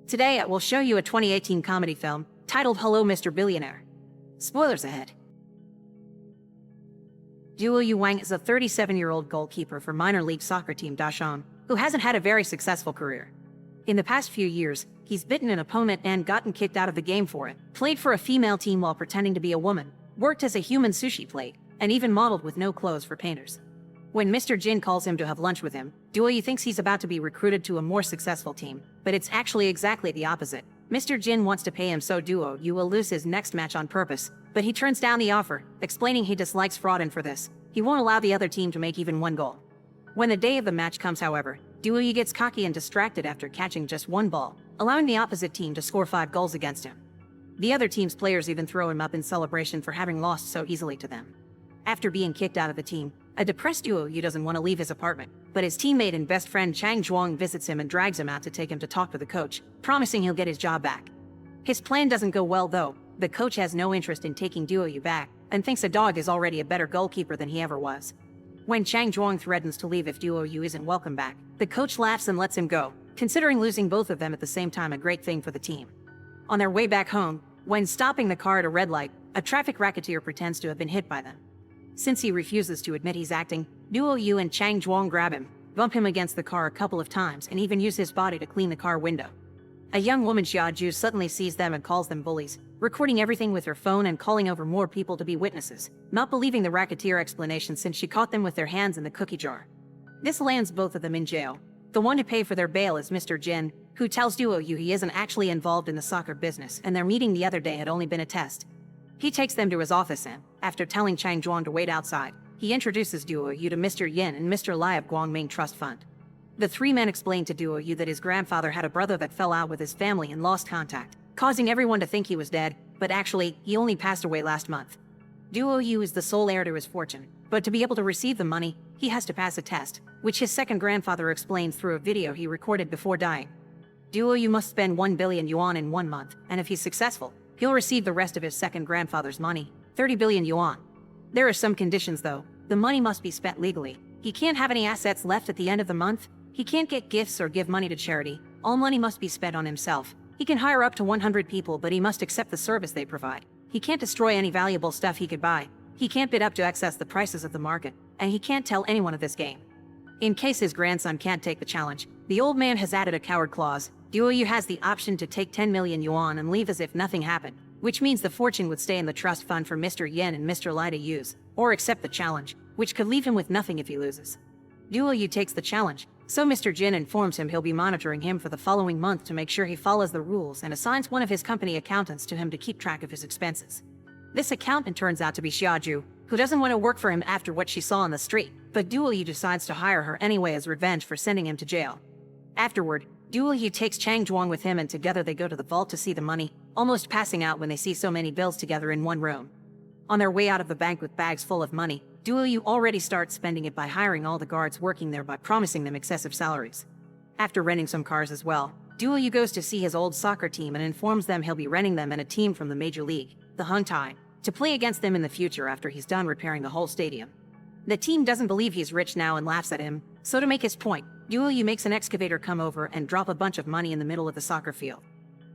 Today I will show you a 2018 comedy film titled Hello, Mr. Billionaire. Spoilers ahead. Duo Yu Wang is a 37-year-old goalkeeper for minor league soccer team Dashon, who hasn't had a very successful career. In the past few years, he's bitten an opponent and gotten kicked out of the game for it, played for a female team while pretending to be a woman, worked as a human sushi plate, and even modeled with no clothes for painters. When Mr. Jin calls him to have lunch with him, Duo Yu thinks he's about to be recruited to a more successful team, but it's actually exactly the opposite. Mr. Jin wants to pay him so Duo Yu will lose his next match on purpose, but he turns down the offer, explaining he dislikes fraud and for this, he won't allow the other team to make even one goal. When the day of the match comes, however, Duo Yu gets cocky and distracted after catching just one ball, allowing the opposite team to score 5 goals against him. The other team's players even throw him up in celebration for having lost so easily to them. After being kicked out of the team, a depressed Duo Yu doesn't want to leave his apartment, but his teammate and best friend Chang Zhuang visits him and drags him out to take him to talk to the coach, promising he'll get his job back. His plan doesn't go well though. The coach has no interest in taking Duo Yu back, and thinks a dog is already a better goalkeeper than he ever was. When Chang Zhuang threatens to leave if Duo Yu isn't welcome back, the coach laughs and lets him go, considering losing both of them at the same time a great thing for the team. On their way back home, when stopping the car at a red light, a traffic racketeer pretends to have been hit by them. Since he refuses to admit he's acting, Duo Yu and Chang Zhuang grab him, bump him against the car a couple of times, and even use his body to clean the car window. A young woman Xiaju suddenly sees them and calls them bullies, recording everything with her phone and calling over more people to be witnesses, not believing the racketeer explanation since she caught them with their hands in the cookie jar. This lands both of them in jail. The one to pay for their bail is Mr. Jin, who tells Duo Yu he isn't actually involved in the soccer business and their meeting the other day had only been a test. He takes them to his office and, after telling Chang Zhuang to wait outside, he introduces Duo Yu to Mr. Yin and Mr. Lai of Guangming Trust Fund. The three men explain to Duo Yu that his grandfather had a brother that fell out with his family and lost contact, causing everyone to think he was dead, but actually, he only passed away last month. Duo Yu is the sole heir to his fortune, but to be able to receive the money, he has to pass a test, which his second grandfather explains through a video he recorded before dying. Duo Yu must spend 1 billion yuan in 1 month, and if he's successful, he'll receive the rest of his second grandfather's money, 30 billion yuan. There are some conditions though. The money must be spent legally. He can't have any assets left at the end of the month. He can't get gifts or give money to charity. All money must be spent on himself. He can hire up to 100 people, but he must accept the service they provide. He can't destroy any valuable stuff he could buy. He can't bid up to excess the prices of the market, and he can't tell anyone of this game. In case his grandson can't take the challenge, the old man has added a coward clause. Duo Yu has the option to take 10 million yuan and leave as if nothing happened, which means the fortune would stay in the trust fund for Mr. Yin and Mr. Lai to use, or accept the challenge, which could leave him with nothing if he loses. Duo Yu takes the challenge, so Mr. Jin informs him he'll be monitoring him for the following month to make sure he follows the rules and assigns one of his company accountants to him to keep track of his expenses. This accountant turns out to be Xiaju, who doesn't want to work for him after what she saw on the street, but Duo Yu decides to hire her anyway as revenge for sending him to jail. Afterward, Duo Yu takes Chang Zhuang with him and together they go to the vault to see the money, almost passing out when they see so many bills together in one room. On their way out of the bank with bags full of money, Duo Yu already starts spending it by hiring all the guards working there by promising them excessive salaries. After renting some cars as well, Duo Yu goes to see his old soccer team and informs them he'll be renting them and a team from the major league, the Hung Tai, to play against them in the future after he's done repairing the whole stadium. The team doesn't believe he's rich now and laughs at him, so to make his point, Duo Yu makes an excavator come over and drop a bunch of money in the middle of the soccer field.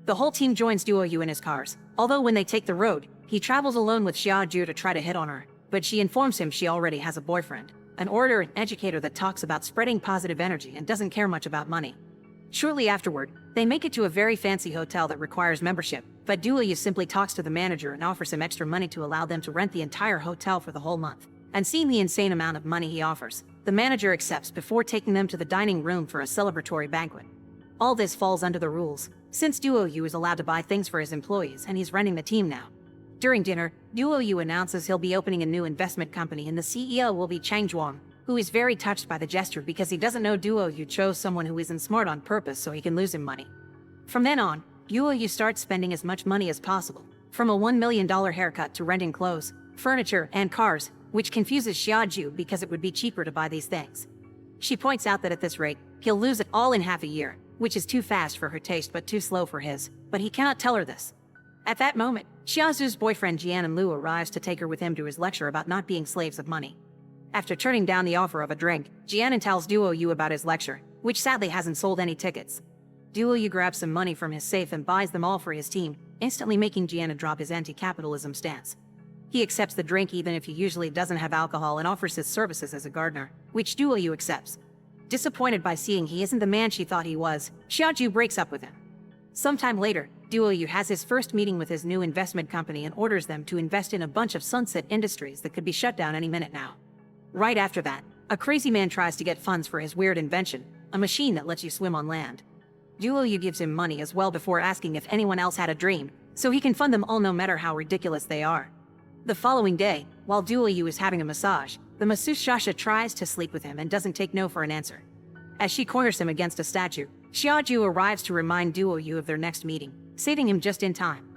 The whole team joins Duo Yu in his cars, although when they take the road, he travels alone with Xiaju to try to hit on her, but she informs him she already has a boyfriend, an orator and educator that talks about spreading positive energy and doesn't care much about money. Shortly afterward, they make it to a very fancy hotel that requires membership, but Duo Yu simply talks to the manager and offers him extra money to allow them to rent the entire hotel for the whole month. And seeing the insane amount of money he offers, the manager accepts before taking them to the dining room for a celebratory banquet. All this falls under the rules, since Duo Yu is allowed to buy things for his employees and he's renting the team now. During dinner, Duo Yu announces he'll be opening a new investment company and the CEO will be Chang Zhuang, who is very touched by the gesture because he doesn't know Duo Yu chose someone who isn't smart on purpose so he can lose him money. From then on, Duo Yu starts spending as much money as possible, from a $1 million haircut to renting clothes, furniture, and cars, which confuses Xiaju because it would be cheaper to buy these things. She points out that at this rate, he'll lose it all in half a year, which is too fast for her taste but too slow for his, but he cannot tell her this. At that moment, Xiaozu's boyfriend Jian Lu arrives to take her with him to his lecture about not being slaves of money. After turning down the offer of a drink, Jian tells Duo Yu about his lecture, which sadly hasn't sold any tickets. Duo Yu grabs some money from his safe and buys them all for his team, instantly making Gianna drop his anti-capitalism stance. He accepts the drink even if he usually doesn't have alcohol and offers his services as a gardener, which Duo Yu accepts. Disappointed by seeing he isn't the man she thought he was, Xiaoju breaks up with him. Sometime later, Duo Yu has his first meeting with his new investment company and orders them to invest in a bunch of sunset industries that could be shut down any minute now. Right after that, a crazy man tries to get funds for his weird invention, a machine that lets you swim on land. Duo Yu gives him money as well before asking if anyone else had a dream, so he can fund them all no matter how ridiculous they are. The following day, while Duo Yu is having a massage, the masseuse Shasha tries to sleep with him and doesn't take no for an answer. As she corners him against a statue, Xiaoju arrives to remind Duo Yu of their next meeting, saving him just in time.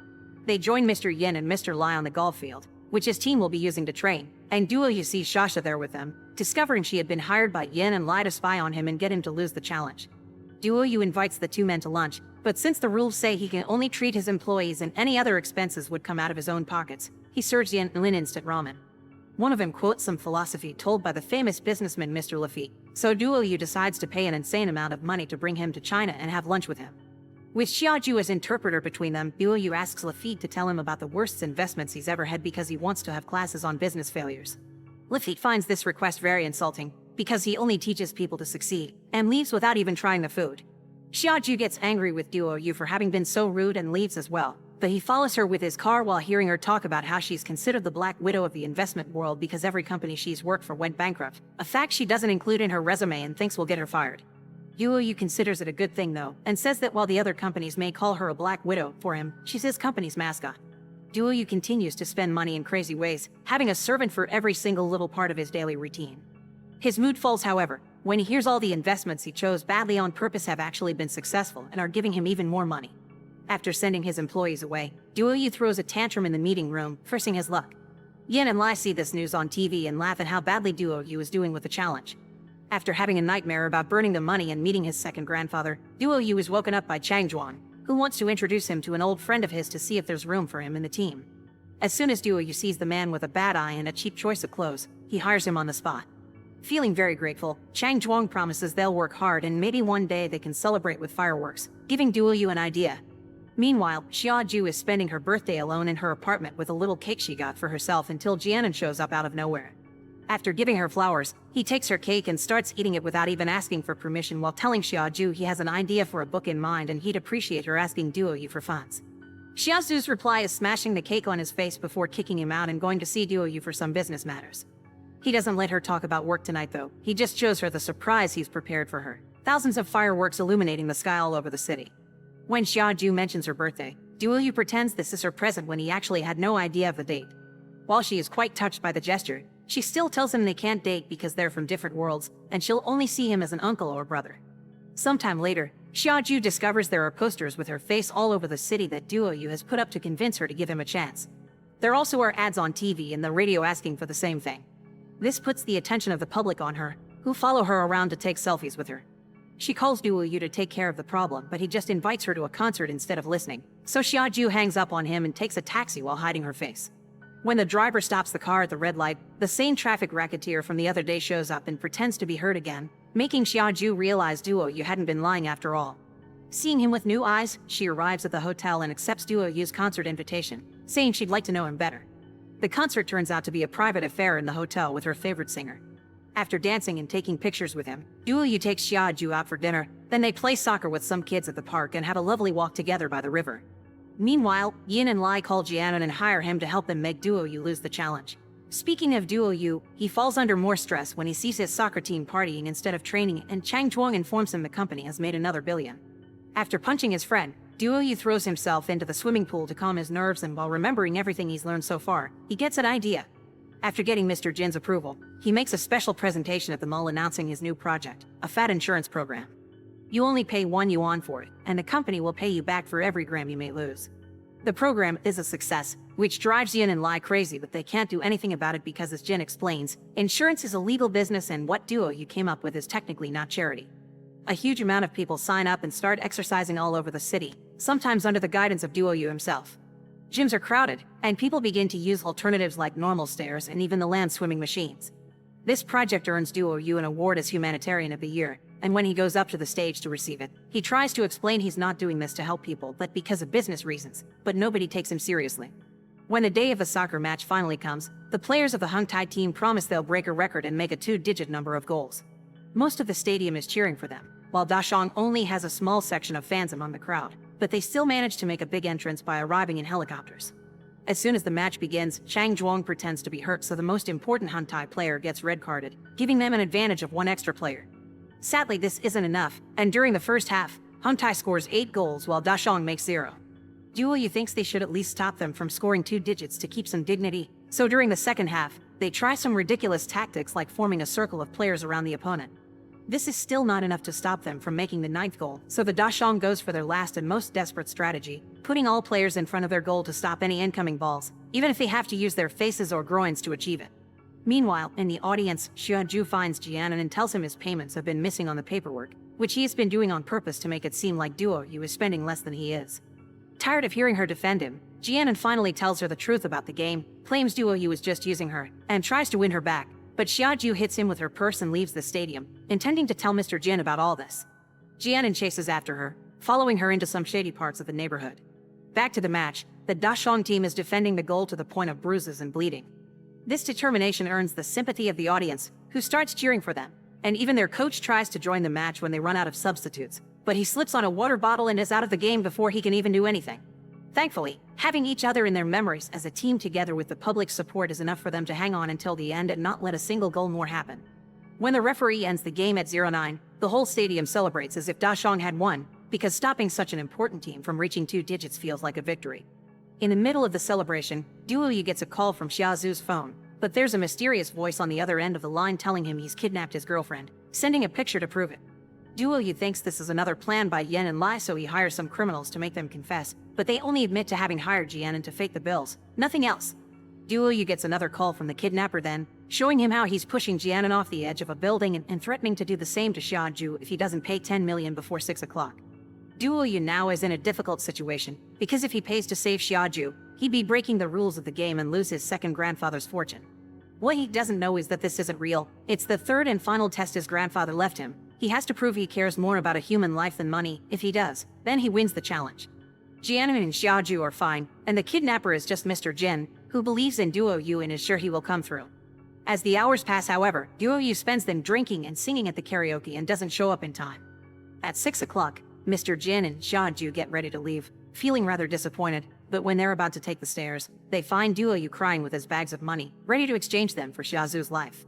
They join Mr. Yin and Mr. Lai on the golf field, which his team will be using to train, and Duo Yu sees Shasha there with them, discovering she had been hired by Yin and Lai to spy on him and get him to lose the challenge. Duo Yu invites the two men to lunch, but since the rules say he can only treat his employees and any other expenses would come out of his own pockets, he serves Yin and Lin instant ramen. One of them quotes some philosophy told by the famous businessman Mr. Lafitte, so Duo Yu decides to pay an insane amount of money to bring him to China and have lunch with him. With Xiaoju as interpreter between them, Duo Yu asks Lafitte to tell him about the worst investments he's ever had because he wants to have classes on business failures. Lafitte finds this request very insulting, because he only teaches people to succeed, and leaves without even trying the food. Xiaoju gets angry with Duo Yu for having been so rude and leaves as well, but he follows her with his car while hearing her talk about how she's considered the Black Widow of the investment world because every company she's worked for went bankrupt, a fact she doesn't include in her resume and thinks will get her fired. Duo Yu considers it a good thing though, and says that while the other companies may call her a Black Widow, for him, she's his company's mascot. Duo Yu continues to spend money in crazy ways, having a servant for every single little part of his daily routine. His mood falls, however, when he hears all the investments he chose badly on purpose have actually been successful and are giving him even more money. After sending his employees away, Duo Yu throws a tantrum in the meeting room, forcing his luck. Yin and Lai see this news on TV and laugh at how badly Duo Yu is doing with the challenge. After having a nightmare about burning the money and meeting his second grandfather, Duo Yu is woken up by Chang Zhuang, who wants to introduce him to an old friend of his to see if there's room for him in the team. As soon as Duo Yu sees the man with a bad eye and a cheap choice of clothes, he hires him on the spot. Feeling very grateful, Chang Zhuang promises they'll work hard and maybe one day they can celebrate with fireworks, giving Duo Yu an idea. Meanwhile, Xiaoju is spending her birthday alone in her apartment with a little cake she got for herself until Jianan shows up out of nowhere. After giving her flowers, he takes her cake and starts eating it without even asking for permission while telling Xiaoju he has an idea for a book in mind and he'd appreciate her asking Duo Yu for funds. Xiaoju's reply is smashing the cake on his face before kicking him out and going to see Duo Yu for some business matters. He doesn't let her talk about work tonight though, he just shows her the surprise he's prepared for her. Thousands of fireworks illuminating the sky all over the city. When Xiaoju mentions her birthday, Duo Yu pretends this is her present when he actually had no idea of the date. While she is quite touched by the gesture, she still tells him they can't date because they're from different worlds, and she'll only see him as an uncle or brother. Sometime later, Xiaoju discovers there are posters with her face all over the city that Duo Yu has put up to convince her to give him a chance. There also are ads on TV and the radio asking for the same thing. This puts the attention of the public on her, who follow her around to take selfies with her. She calls Duo Yu to take care of the problem, but he just invites her to a concert instead of listening, so Xiaoju hangs up on him and takes a taxi while hiding her face. When the driver stops the car at the red light, the same traffic racketeer from the other day shows up and pretends to be hurt again, making Xiaoju realize Duo Yu hadn't been lying after all. Seeing him with new eyes, she arrives at the hotel and accepts Duo Yu's concert invitation, saying she'd like to know him better. The concert turns out to be a private affair in the hotel with her favorite singer. After dancing and taking pictures with him, Duo Yu takes Xiaoju out for dinner, then they play soccer with some kids at the park and have a lovely walk together by the river. Meanwhile, Yin and Lai call Jianan and hire him to help them make Duo Yu lose the challenge. Speaking of Duo Yu, he falls under more stress when he sees his soccer team partying instead of training, and Chang Zhuang informs him the company has made another billion. After punching his friend, Duo Yu throws himself into the swimming pool to calm his nerves, and while remembering everything he's learned so far, he gets an idea. After getting Mr. Jin's approval, he makes a special presentation at the mall announcing his new project, a fat insurance program. You only pay 1 yuan for it, and the company will pay you back for every gram you may lose. The program is a success, which drives Yin and Lai crazy, but they can't do anything about it because, as Jin explains, insurance is a legal business and what Duo Yu came up with is technically not charity. A huge amount of people sign up and start exercising all over the city, sometimes under the guidance of Duo Yu himself. Gyms are crowded, and people begin to use alternatives like normal stairs and even the land swimming machines. This project earns Duo Yu an award as Humanitarian of the Year, and when he goes up to the stage to receive it, he tries to explain he's not doing this to help people but because of business reasons, but nobody takes him seriously. When the day of the soccer match finally comes, the players of the Hung Tai team promise they'll break a record and make a 2-digit number of goals. Most of the stadium is cheering for them, while Dashong only has a small section of fans among the crowd, but they still manage to make a big entrance by arriving in helicopters. As soon as the match begins, Chang Zhuang pretends to be hurt, so the most important Hung Tai player gets red carded, giving them an advantage of 1 extra player. Sadly, this isn't enough, and during the first half, Hung Tai scores 8 goals while Dashong makes 0. Duo Yu thinks they should at least stop them from scoring 2 digits to keep some dignity, so during the second half, they try some ridiculous tactics like forming a circle of players around the opponent. This is still not enough to stop them from making the 9th goal, so the Dashong goes for their last and most desperate strategy, putting all players in front of their goal to stop any incoming balls, even if they have to use their faces or groins to achieve it. Meanwhile, in the audience, Xiaoju finds Jianan and tells him his payments have been missing on the paperwork, which he has been doing on purpose to make it seem like Duo Yu is spending less than he is. Tired of hearing her defend him, Jianan finally tells her the truth about the game, claims Duo Yu is just using her, and tries to win her back, but Xiaoju hits him with her purse and leaves the stadium, intending to tell Mr. Jin about all this. Jianan chases after her, following her into some shady parts of the neighborhood. Back to the match, the Dashong team is defending the goal to the point of bruises and bleeding. This determination earns the sympathy of the audience, who starts cheering for them, and even their coach tries to join the match when they run out of substitutes, but he slips on a water bottle and is out of the game before he can even do anything. Thankfully, having each other in their memories as a team together with the public support is enough for them to hang on until the end and not let a single goal more happen. When the referee ends the game at 0-9, the whole stadium celebrates as if Dashong had won, because stopping such an important team from reaching 2 digits feels like a victory. In the middle of the celebration, Duo Yu gets a call from Xiaozu's phone, but there's a mysterious voice on the other end of the line telling him he's kidnapped his girlfriend, sending a picture to prove it. Duo Yu thinks this is another plan by Yen and Lai, so he hires some criminals to make them confess, but they only admit to having hired Jianan to fake the bills, nothing else. Duo Yu gets another call from the kidnapper then, showing him how he's pushing Jianan off the edge of a building and threatening to do the same to Xiaoju if he doesn't pay 10 million before 6 o'clock. Duo Yu now is in a difficult situation, because if he pays to save Xiaoju, he'd be breaking the rules of the game and lose his second grandfather's fortune. What he doesn't know is that this isn't real. It's the third and final test his grandfather left him. He has to prove he cares more about a human life than money. If he does, then he wins the challenge. Jianan and Xiaoju are fine, and the kidnapper is just Mr. Jin, who believes in Duo Yu and is sure he will come through. As the hours pass, however, Duo Yu spends them drinking and singing at the karaoke and doesn't show up in time. At 6 o'clock, Mr. Jin and Xiaoju get ready to leave, feeling rather disappointed, but when they're about to take the stairs, they find Duo Yu crying with his bags of money, ready to exchange them for Xiaozu's life.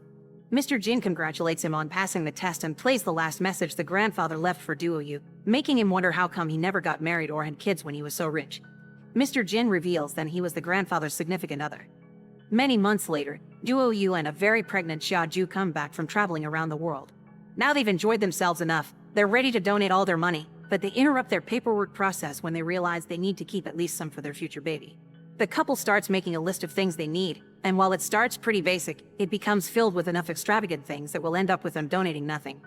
Mr. Jin congratulates him on passing the test and plays the last message the grandfather left for Duo Yu, making him wonder how come he never got married or had kids when he was so rich. Mr. Jin reveals that he was the grandfather's significant other. Many months later, Duo Yu and a very pregnant Xiaoju come back from traveling around the world. Now they've enjoyed themselves enough, they're ready to donate all their money, but they interrupt their paperwork process when they realize they need to keep at least some for their future baby. The couple starts making a list of things they need, and while it starts pretty basic, it becomes filled with enough extravagant things that will end up with them donating nothing.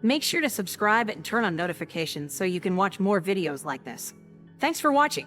Make sure to subscribe and turn on notifications so you can watch more videos like this. Thanks for watching.